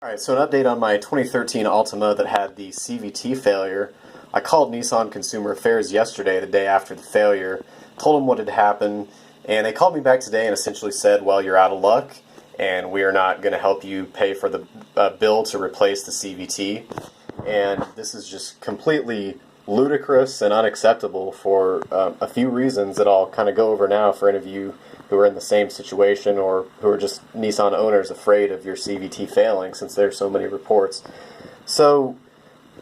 Alright, so an update on my 2013 Altima that had the CVT failure. I called Nissan Consumer Affairs yesterday, the day after the failure, told them what had happened, and they called me back today and essentially said, well, you're out of luck, and we are not going to help you pay for the bill to replace the CVT. And this is just completely ludicrous and unacceptable for a few reasons that I'll kind of go over now for any of you who are in the same situation or who are just Nissan owners afraid of your CVT failing, since there's so many reports. So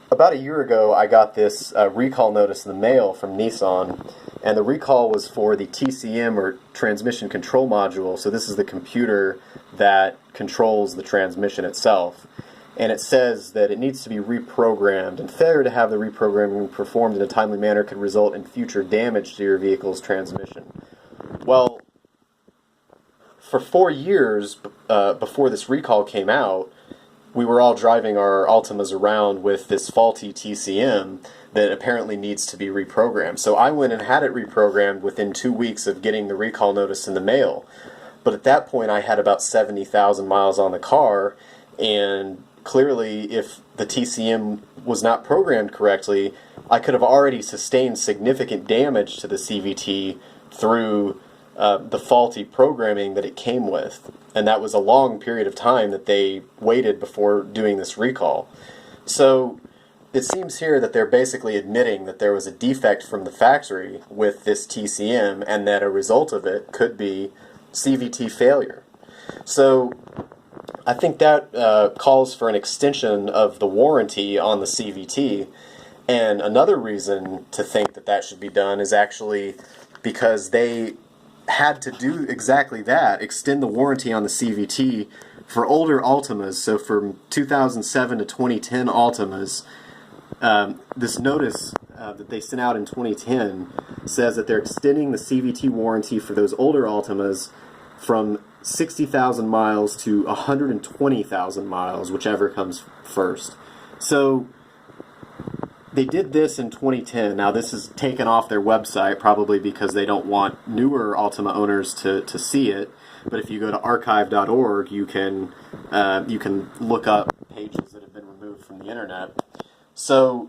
about a year ago I got this recall notice in the mail from Nissan, and the recall was for the TCM, or transmission control module. So this is the computer that controls the transmission itself. And it says that it needs to be reprogrammed, and failure to have the reprogramming performed in a timely manner could result in future damage to your vehicle's transmission. Well, for 4 years before this recall came out, we were all driving our Altimas around with this faulty TCM that apparently needs to be reprogrammed. So I went and had it reprogrammed within 2 weeks of getting the recall notice in the mail. But at that point I had about 70,000 miles on the car, and clearly if the TCM was not programmed correctly, I could have already sustained significant damage to the CVT through the faulty programming that it came with. And that was a long period of time that they waited before doing this recall. So it seems here that they're basically admitting that there was a defect from the factory with this TCM, and that a result of it could be CVT failure. So I think that calls for an extension of the warranty on the CVT. And another reason to think that that should be done is actually because they had to do exactly that, extend the warranty on the CVT for older Altimas. So from 2007 to 2010 Altimas, this notice that they sent out in 2010 says that they're extending the CVT warranty for those older Altimas from 60,000 miles to 120,000 miles, whichever comes first. So they did this in 2010. Now this is taken off their website, probably because they don't want newer Altima owners to see it. But if you go to archive.org, you can look up pages that have been removed from the internet. So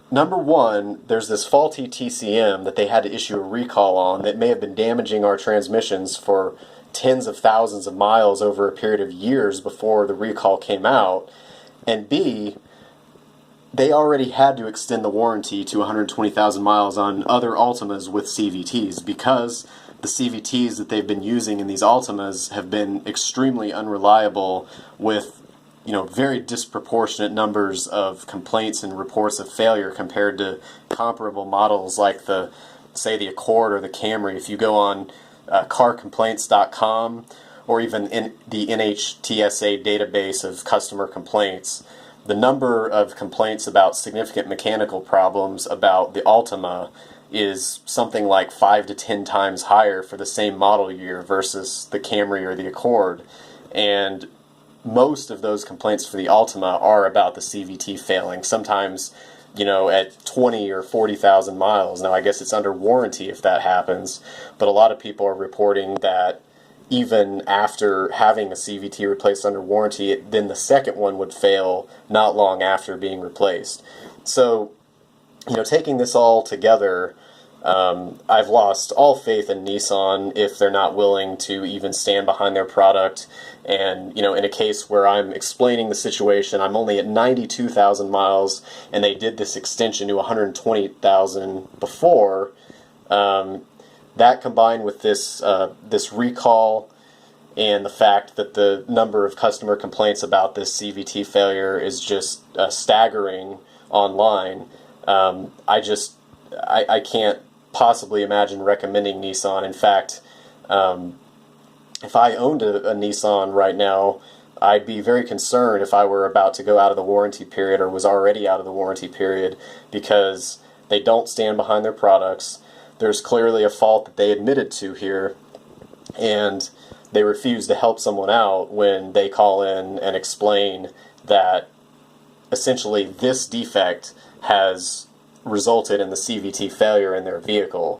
number one, there's this faulty TCM that they had to issue a recall on that may have been damaging our transmissions for tens of thousands of miles over a period of years before the recall came out. And B, they already had to extend the warranty to 120,000 miles on other Altimas with CVTs, because the CVTs that they've been using in these Altimas have been extremely unreliable, with very disproportionate numbers of complaints and reports of failure compared to comparable models like say the Accord or the Camry. If you go on carcomplaints.com or even in the NHTSA database of customer complaints, the number of complaints about significant mechanical problems about the Altima is something like 5 to 10 times higher for the same model year versus the Camry or the Accord. And most of those complaints for the Altima are about the CVT failing, sometimes at 20 or 40,000 miles. Now I guess it's under warranty if that happens, but a lot of people are reporting that even after having a CVT replaced under warranty, then the second one would fail not long after being replaced. So, taking this all together, I've lost all faith in Nissan if they're not willing to even stand behind their product. And, in a case where I'm explaining the situation, I'm only at 92,000 miles, and they did this extension to 120,000 before. That combined with this recall and the fact that the number of customer complaints about this CVT failure is just staggering online, I can't possibly imagine recommending Nissan. In fact, if I owned a Nissan right now, I'd be very concerned if I were about to go out of the warranty period or was already out of the warranty period, because they don't stand behind their products. There's clearly a fault that they admitted to here, and they refuse to help someone out when they call in and explain that essentially this defect has resulted in the CVT failure in their vehicle.